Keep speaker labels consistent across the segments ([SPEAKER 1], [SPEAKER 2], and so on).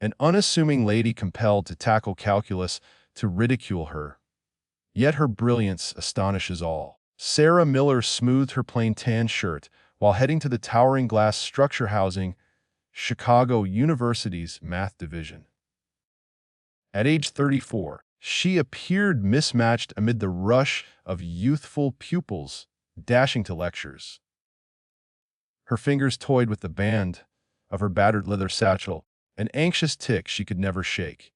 [SPEAKER 1] an unassuming lady compelled to tackle calculus to ridicule her. Yet her brilliance astonishes all. Sarah Miller smoothed her plain tan shirt while heading to the towering glass structure housing Chicago University's math division. At age 34, she appeared mismatched amid the rush of youthful pupils dashing to lectures. Her fingers toyed with the band of her battered leather satchel, an anxious tick she could never shake.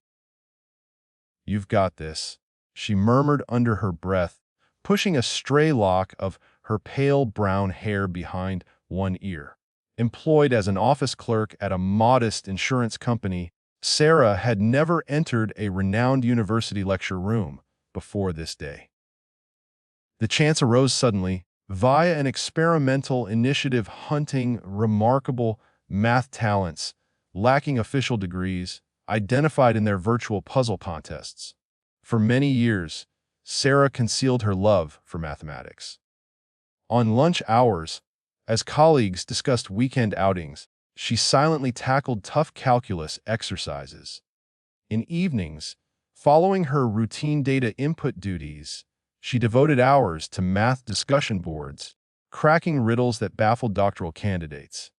[SPEAKER 1] "You've got this," she murmured under her breath, pushing a stray lock of her pale brown hair behind one ear. Employed as an office clerk at a modest insurance company, Sarah had never entered a renowned university lecture room before this day. The chance arose suddenly, via an experimental initiative hunting remarkable math talents, lacking official degrees, identified in their virtual puzzle contests. For many years, Sarah concealed her love for mathematics. On lunch hours, as colleagues discussed weekend outings, she silently tackled tough calculus exercises. In evenings, following her routine data input duties, she devoted hours to math discussion boards, cracking riddles that baffled doctoral candidates.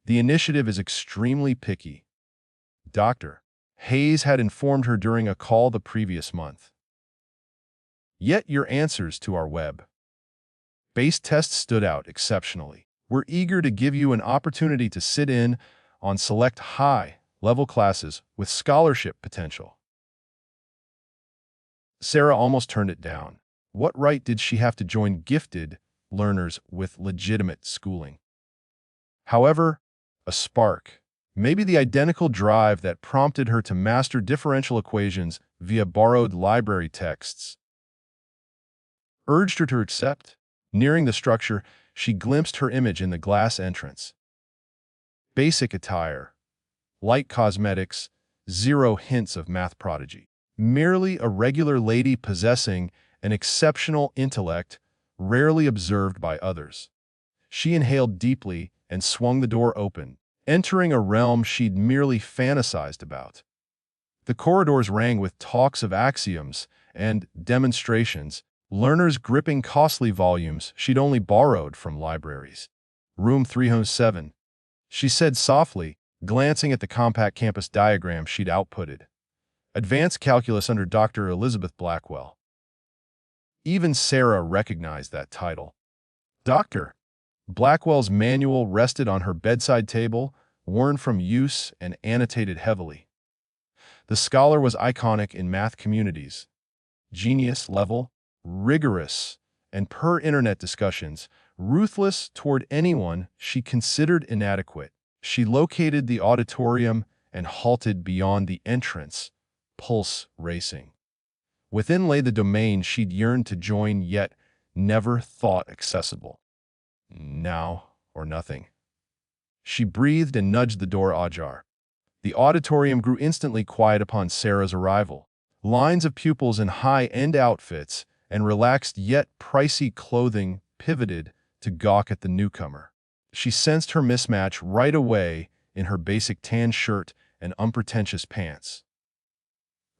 [SPEAKER 1] The initiative is extremely picky. Dr. Hayes had informed her during a call the previous month. Yet your answers to our web-based tests stood out exceptionally. We're eager to give you an opportunity to sit in on select high-level classes with scholarship potential. Sarah almost turned it down. What right did she have to join gifted learners with legitimate schooling? However, a spark, maybe the identical drive that prompted her to master differential equations via borrowed library texts, urged her to accept. Nearing the structure, she glimpsed her image in the glass entrance. Basic attire, light cosmetics, zero hints of math prodigy. Merely a regular lady possessing an exceptional intellect rarely observed by others. She inhaled deeply and swung the door open, entering a realm she'd merely fantasized about. The corridors rang with talks of axioms and demonstrations, learners gripping costly volumes she'd only borrowed from libraries. "Room 307, she said softly, glancing at the compact campus diagram she'd outputted. "Advanced Calculus under Dr. Elizabeth Blackwell." Even Sarah recognized that title. Dr. Blackwell's manual rested on her bedside table, worn from use and annotated heavily. The scholar was iconic in math communities. Genius level, rigorous, and per internet discussions, ruthless toward anyone she considered inadequate. She located the auditorium and halted beyond the entrance, pulse racing. Within lay the domain she'd yearned to join yet never thought accessible. Now or nothing. She breathed and nudged the door ajar. The auditorium grew instantly quiet upon Sarah's arrival. Lines of pupils in high-end outfits and relaxed yet pricey clothing pivoted to gawk at the newcomer. She sensed her mismatch right away in her basic tan shirt and unpretentious pants.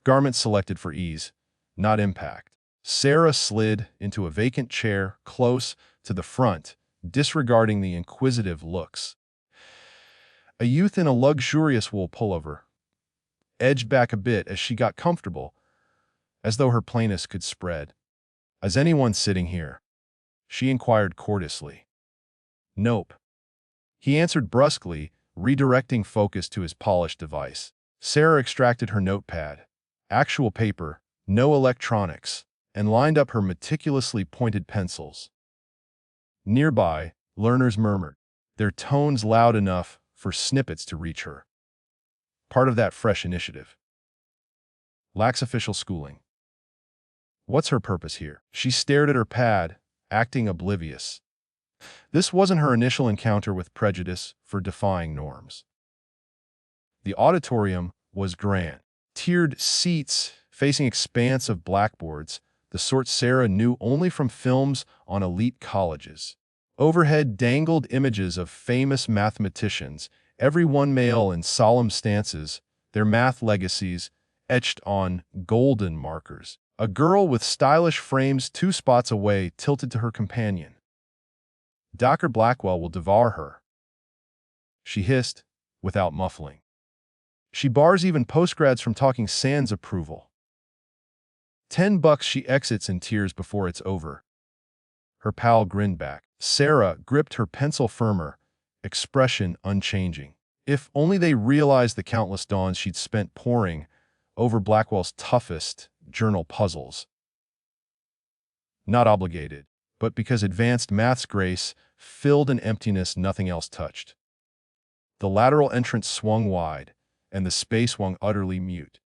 [SPEAKER 1] Garments selected for ease, not impact. Sarah slid into a vacant chair close to the front, disregarding the inquisitive looks. A youth in a luxurious wool pullover edged back a bit as she got comfortable, as though her plainness could spread. "Is anyone sitting here?" she inquired courteously. "Nope," he answered brusquely, redirecting focus to his polished device. Sarah extracted her notepad, actual paper, no electronics, and lined up her meticulously pointed pencils. Nearby, learners murmured, their tones loud enough for snippets to reach her. Part of that fresh initiative. Lacks official schooling. What's her purpose here? She stared at her pad, acting oblivious. This wasn't her initial encounter with prejudice for defying norms. The auditorium was grand. Tiered seats facing expanse of blackboards, the sort Sarah knew only from films on elite colleges. Overhead dangled images of famous mathematicians, every one male in solemn stances, their math legacies etched on golden markers. A girl with stylish frames 2 spots away tilted to her companion. Dr. Blackwell will devour her, she hissed, without muffling. She bars even postgrads from talking sans approval. $10 she exits in tears before it's over. Her pal grinned back. Sarah gripped her pencil firmer, expression unchanging. If only they realized the countless dawns she'd spent poring over Blackwell's toughest journal puzzles. Not obligated, but because advanced math's grace filled an emptiness nothing else touched. The lateral entrance swung wide, and the space swung utterly mute.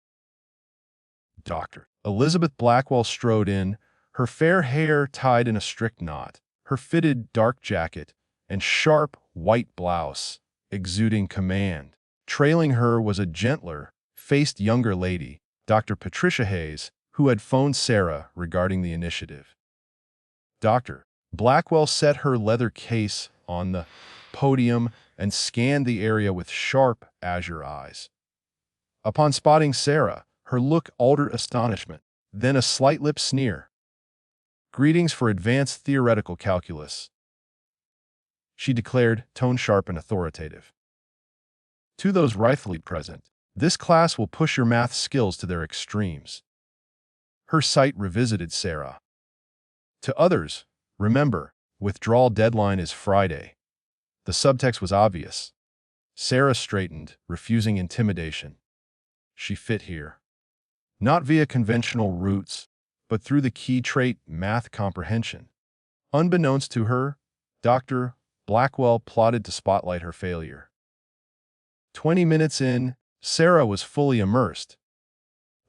[SPEAKER 1] Dr. Elizabeth Blackwell strode in, her fair hair tied in a strict knot, her fitted dark jacket and sharp white blouse exuding command. Trailing her was a gentler, faced younger lady, Dr. Patricia Hayes, who had phoned Sarah regarding the initiative. Dr. Blackwell set her leather case on the podium and scanned the area with sharp azure eyes. Upon spotting Sarah, her look altered astonishment, then a slight lip sneer. "Greetings for advanced theoretical calculus," she declared, tone sharp and authoritative. "To those rightfully present, this class will push your math skills to their extremes." Her sight revisited Sarah. "To others, remember, withdrawal deadline is Friday." The subtext was obvious. Sarah straightened, refusing intimidation. She fit here. Not via conventional routes, but through the key trait math comprehension. Unbeknownst to her, Dr. Blackwell plotted to spotlight her failure. 20 minutes in, Sarah was fully immersed.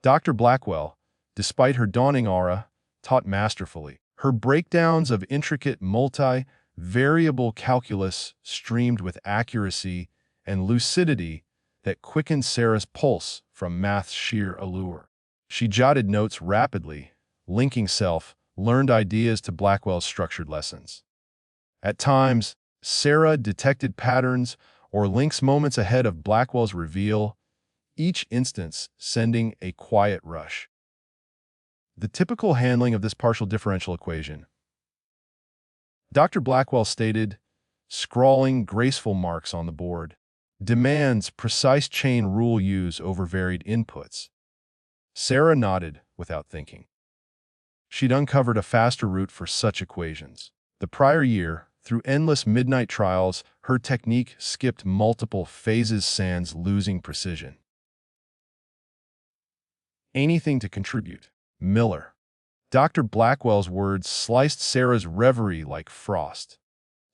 [SPEAKER 1] Dr. Blackwell, despite her dawning aura, taught masterfully. Her breakdowns of intricate multi-variable calculus streamed with accuracy and lucidity that quickened Sarah's pulse from math's sheer allure. She jotted notes rapidly, linking self-learned ideas to Blackwell's structured lessons. At times, Sarah detected patterns or links moments ahead of Blackwell's reveal, each instance sending a quiet rush. The typical handling of this partial differential equation. Dr. Blackwell stated, scrawling graceful marks on the board, demands precise chain rule use over varied inputs. Sarah nodded without thinking. She'd uncovered a faster route for such equations. The prior year, through endless midnight trials, her technique skipped multiple phases sans losing precision. Anything to contribute. Miller. Dr. Blackwell's words sliced Sarah's reverie like frost.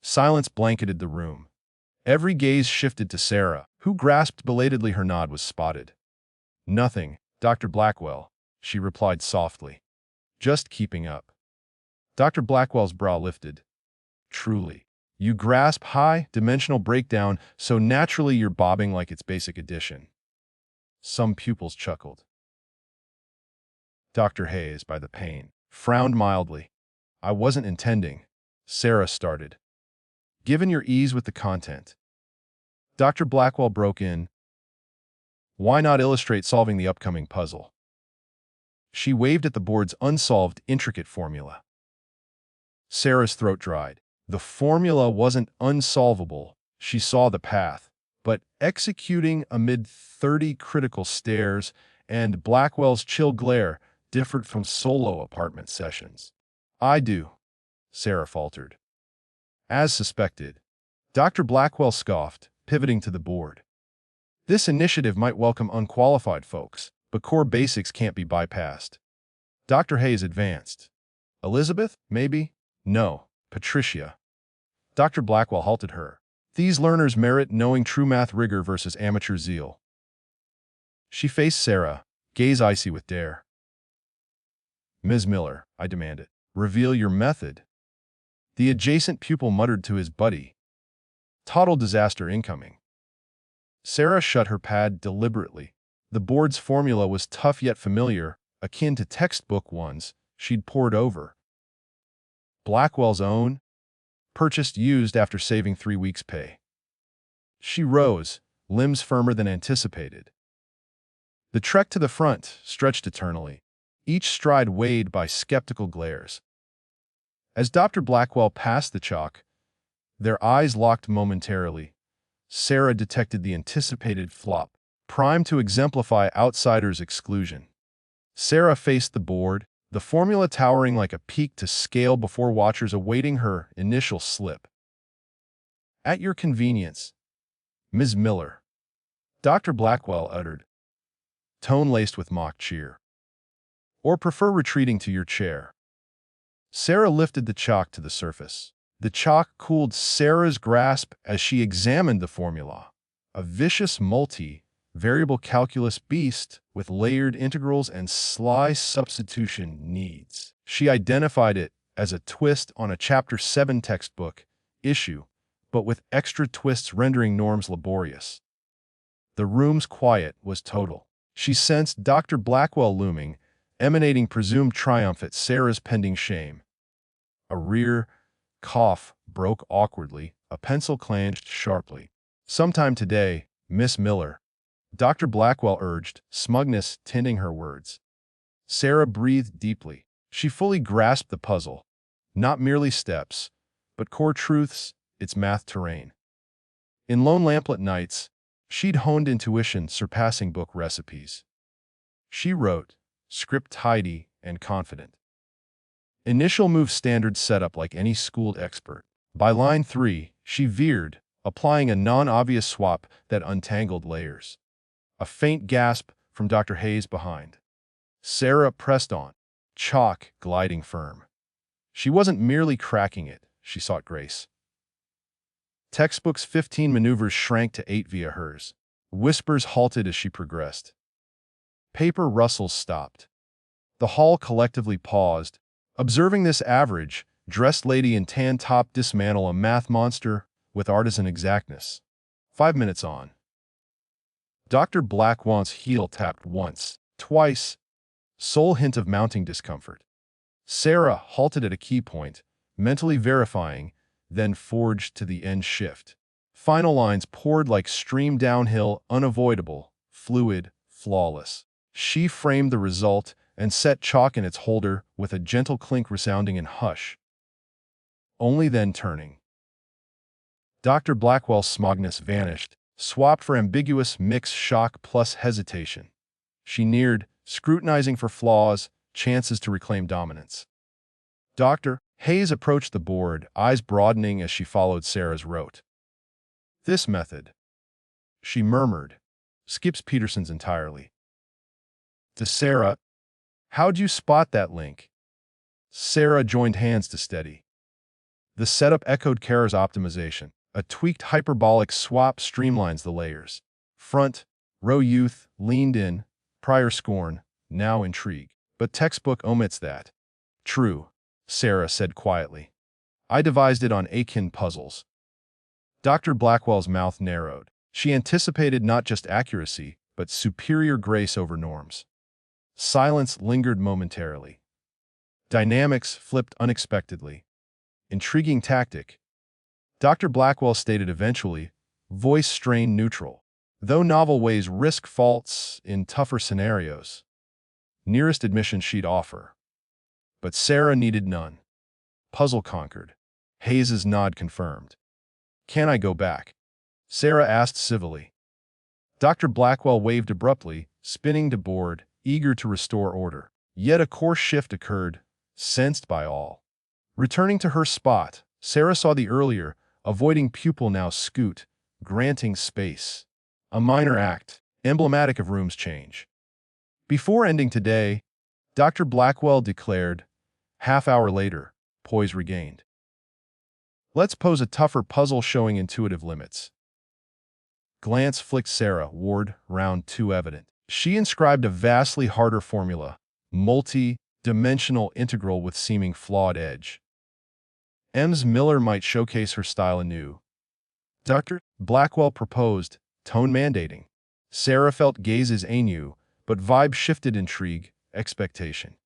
[SPEAKER 1] Silence blanketed the room. Every gaze shifted to Sarah, who grasped belatedly her nod was spotted. "Nothing, Dr. Blackwell," she replied softly. "Just keeping up." Dr. Blackwell's brow lifted. "Truly. You grasp high-dimensional breakdown so naturally you're bobbing like it's basic addition." Some pupils chuckled. Dr. Hayes, by the pain, frowned mildly. "I wasn't intending," Sarah started. "Given your ease with the content." Dr. Blackwell broke in. "Why not illustrate solving the upcoming puzzle?" She waved at the board's unsolved, intricate formula. Sarah's throat dried. The formula wasn't unsolvable. She saw the path. But executing amid 30 critical stares and Blackwell's chill glare differed from solo apartment sessions. "I do," Sarah faltered. As suspected, Dr. Blackwell scoffed, pivoting to the board. "This initiative might welcome unqualified folks, but core basics can't be bypassed." Dr. Hayes advanced. "Elizabeth, maybe?" "No, Patricia." Dr. Blackwell halted her. "These learners merit knowing true math rigor versus amateur zeal." She faced Sarah, gaze icy with dare. "Ms. Miller," I demanded, "reveal your method." The adjacent pupil muttered to his buddy, "Total disaster incoming." Sarah shut her pad deliberately. The board's formula was tough yet familiar, akin to textbook ones she'd pored over. Blackwell's own, purchased used after saving 3 weeks' pay. She rose, limbs firmer than anticipated. The trek to the front stretched eternally, each stride weighed by skeptical glares. As Dr. Blackwell passed the chalk, their eyes locked momentarily. Sarah detected the anticipated flop, primed to exemplify outsiders' exclusion. Sarah faced the board, the formula towering like a peak to scale before watchers awaiting her initial slip. "At your convenience, Ms. Miller," Dr. Blackwell uttered, tone laced with mock cheer. "Or prefer retreating to your chair?" Sarah lifted the chalk to the surface. The chalk cooled Sarah's grasp as she examined the formula, a vicious multi-variable calculus beast with layered integrals and sly substitution needs. She identified it as a twist on a Chapter 7 textbook issue, but with extra twists rendering norms laborious. The room's quiet was total. She sensed Dr. Blackwell looming, emanating presumed triumph at Sarah's pending shame. A rear cough broke awkwardly, a pencil clenched sharply. "Sometime today, Miss Miller," Dr. Blackwell urged, smugness tinting her words. Sarah breathed deeply. She fully grasped the puzzle, not merely steps, but core truths, its math terrain. In lone lamplit nights, she'd honed intuition surpassing book recipes. She wrote, script tidy and confident. Initial move standard setup like any schooled expert. By line 3, she veered, applying a non-obvious swap that untangled layers. A faint gasp from Dr. Hayes behind. Sarah pressed on, chalk gliding firm. She wasn't merely cracking it, she sought grace. Textbook's 15 maneuvers shrank to 8 via hers. Whispers halted as she progressed. Paper rustles stopped. The hall collectively paused, observing this average, dressed lady in tan top dismantle a math monster with artisan exactness. 5 minutes on. Dr. Blackwell's heel tapped once, twice, sole hint of mounting discomfort. Sarah halted at a key point, mentally verifying, then forged to the end shift. Final lines poured like stream downhill, unavoidable, fluid, flawless. She framed the result and set chalk in its holder with a gentle clink resounding in hush. Only then turning. Dr. Blackwell's smugness vanished, swapped for ambiguous mix shock plus hesitation. She neared, scrutinizing for flaws, chances to reclaim dominance. Dr. Hayes approached the board, eyes broadening as she followed Sarah's rote. "This method," she murmured, "skips Peterson's entirely." To Sarah, "How'd you spot that link?" Sarah joined hands to steady. The setup echoed Kara's optimization. A tweaked hyperbolic swap streamlines the layers. Front, row youth, leaned in, prior scorn, now intrigue. But textbook omits that. "True," Sarah said quietly. "I devised it on Akin puzzles." Dr. Blackwell's mouth narrowed. She anticipated not just accuracy, but superior grace over norms. Silence lingered momentarily. Dynamics flipped unexpectedly. Intriguing tactic. Dr. Blackwell stated eventually, voice strain neutral. Though novel ways risk faults in tougher scenarios. Nearest admission she'd offer. But Sarah needed none. Puzzle conquered. Hayes's nod confirmed. "Can I go back?" Sarah asked civilly. Dr. Blackwell waved abruptly, spinning to board, eager to restore order. Yet a course shift occurred, sensed by all. Returning to her spot, Sarah saw the earlier, avoiding pupil now scoot, granting space. A minor act, emblematic of room's change. Before ending today, Dr. Blackwell declared, half-hour later, poise regained. "Let's pose a tougher puzzle showing intuitive limits." Glance flicked Sarah, Ward, round 2 evident. She inscribed a vastly harder formula, multi-dimensional integral with seeming flawed edge. Ms. Miller might showcase her style anew. Dr. Blackwell proposed, tone mandating. Sarah felt gazes anew, but vibe shifted intrigue, expectation.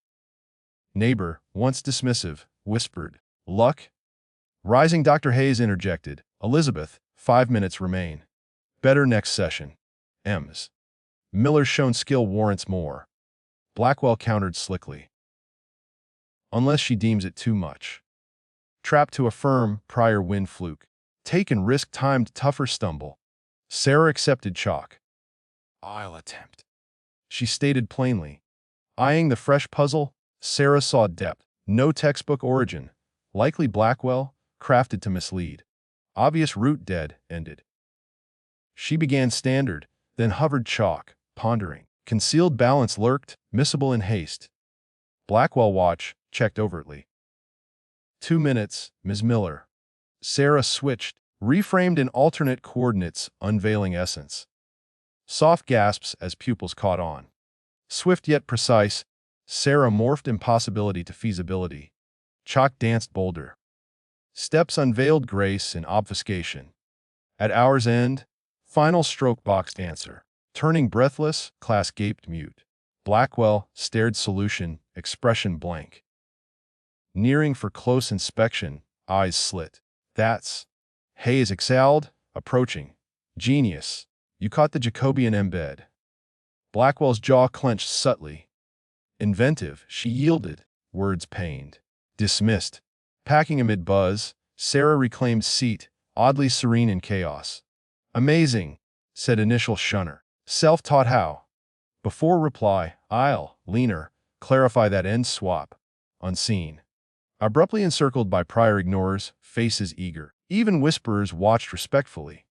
[SPEAKER 1] Neighbor, once dismissive, whispered, "Luck?" Rising Dr. Hayes interjected, "Elizabeth, 5 minutes remain. Better next session. Ms. Miller's shown skill warrants more. Blackwell countered slickly. Unless she deems it too much. Trapped to a firm, prior win fluke. Take and risk timed tougher stumble. Sarah accepted chalk. I'll attempt, she stated plainly. Eyeing the fresh puzzle, Sarah saw depth. No textbook origin. Likely Blackwell, crafted to mislead. Obvious root dead, ended. She began standard, then hovered chalk, pondering. Concealed balance lurked, missable in haste. Blackwell watch, checked overtly. 2 minutes, Ms. Miller. Sarah switched, reframed in alternate coordinates, unveiling essence. Soft gasps as pupils caught on. Swift yet precise, Sarah morphed impossibility to feasibility. Chalk danced bolder. Steps unveiled grace and obfuscation. At hour's end, final stroke boxed answer. Turning breathless, class gaped mute. Blackwell stared solution, expression blank. Nearing for close inspection, eyes slit. That's. Hayes exhaled, approaching. Genius. You caught the Jacobian embed. Blackwell's jaw clenched subtly. Inventive, she yielded. Words pained. Dismissed. Packing amid buzz, Sarah reclaimed seat, oddly serene in chaos. Amazing, said initial shunner. Self-taught how? Before reply, I'll, leaner, clarify that end swap. Unseen. Abruptly encircled by prior ignorers, faces eager. Even whisperers watched respectfully.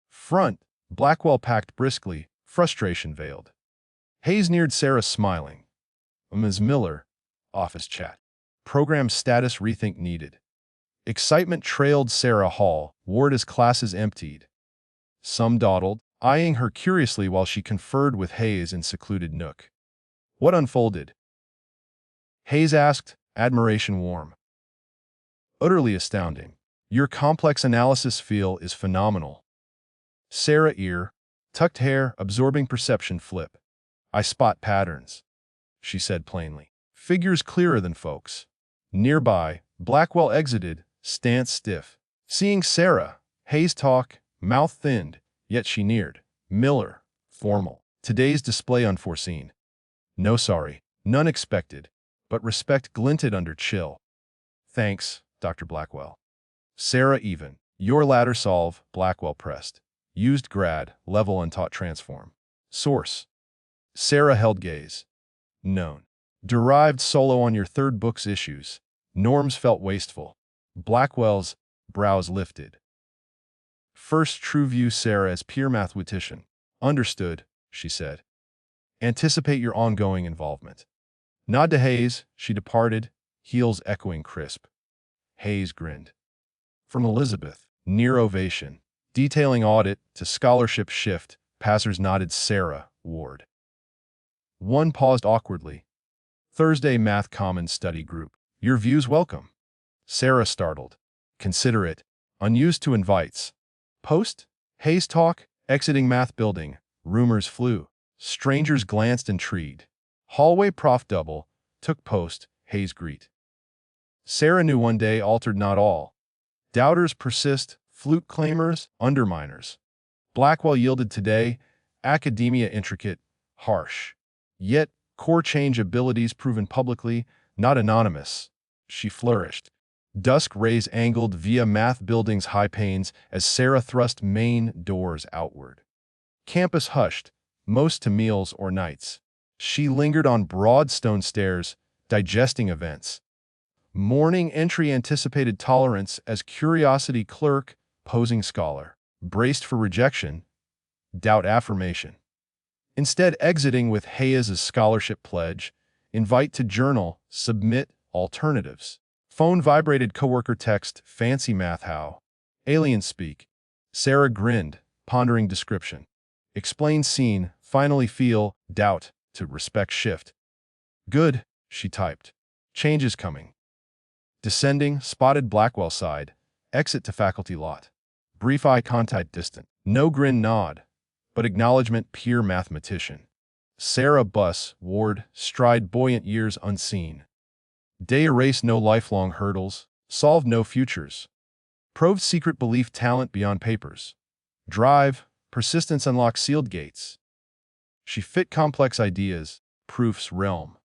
[SPEAKER 1] Front, Blackwell packed briskly, frustration veiled. Hayes neared Sarah smiling. Ms. Miller, office chat. Program status rethink needed. Excitement trailed Sarah Hall, ward as classes emptied. Some dawdled, eyeing her curiously while she conferred with Hayes in secluded nook. What unfolded? Hayes asked, admiration warm. Utterly astounding. Your complex analysis feel is phenomenal. Sarah ear, tucked hair, absorbing perception flip. I spot patterns, she said plainly. Figures clearer than folks. Nearby, Blackwell exited, stance stiff. Seeing Sarah, Hayes talk, mouth thinned, yet she neared. Miller, formal. Today's display unforeseen. No sorry, none expected, but respect glinted under chill. Thanks, Dr. Blackwell. Sarah even. Your ladder solve, Blackwell pressed. Used grad, level untaught transform. Source. Sarah held gaze. Known. Derived solo on your third book's issues. Norms felt wasteful. Blackwell's brows lifted. First true view Sarah as peer mathematician. Understood, she said. Anticipate your ongoing involvement. Nod to Hayes, she departed, heels echoing crisp. Hayes grinned. From Elizabeth, near ovation. Detailing audit to scholarship shift, passers nodded Sarah, ward. One paused awkwardly. Thursday Math Commons Study Group. Your views welcome. Sarah startled. Consider it. Unused to invites. Post? Hayes talk, exiting math building. Rumors flew. Strangers glanced intrigued. Hallway prof double, took post, Hayes greet. Sarah knew one day altered not all. Doubters persist, flute claimers, underminers. Blackwell yielded today, academia intricate, harsh. Yet, core change abilities proven publicly, not anonymous. She flourished. Dusk rays angled via math building's high panes as Sarah thrust main doors outward. Campus hushed, most to meals or nights. She lingered on broad stone stairs, digesting events. Morning entry anticipated tolerance as curiosity clerk, posing scholar. Braced for rejection, doubt affirmation. Instead exiting with Hayes' scholarship pledge, invite to journal, submit alternatives. Phone vibrated coworker text, fancy math how. Alien speak. Sarah grinned, pondering description. Explain scene, finally feel, doubt, to respect shift. Good, she typed. Change is coming. Descending, spotted Blackwell side, exit to faculty lot. Brief eye contact distant. No grin nod, but acknowledgement peer mathematician. Sarah bus, ward, stride buoyant years unseen. Day erase no lifelong hurdles, solved no futures. Proved secret belief talent beyond papers. Drive, persistence unlock sealed gates. She fit complex ideas, proof's realm.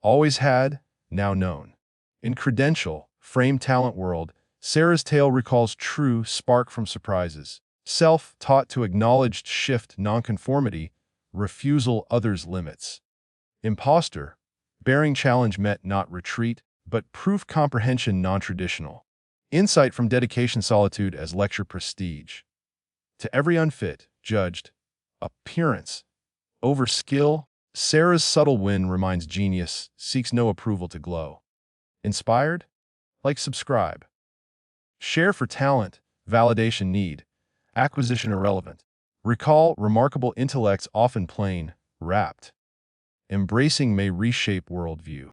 [SPEAKER 1] Always had, now known. In credential, frame talent world, Sarah's tale recalls true spark from surprises. Self-taught to acknowledged shift nonconformity, refusal others' limits. Imposter, bearing challenge met not retreat, but proof comprehension non-traditional. Insight from dedication solitude as lecture prestige. To every unfit, judged, appearance, over skill, Sarah's subtle win reminds genius, seeks no approval to glow. Inspired? Like, subscribe. Share for talent, validation need, acquisition irrelevant. Recall remarkable intellects often plain, wrapped. Embracing may reshape worldview.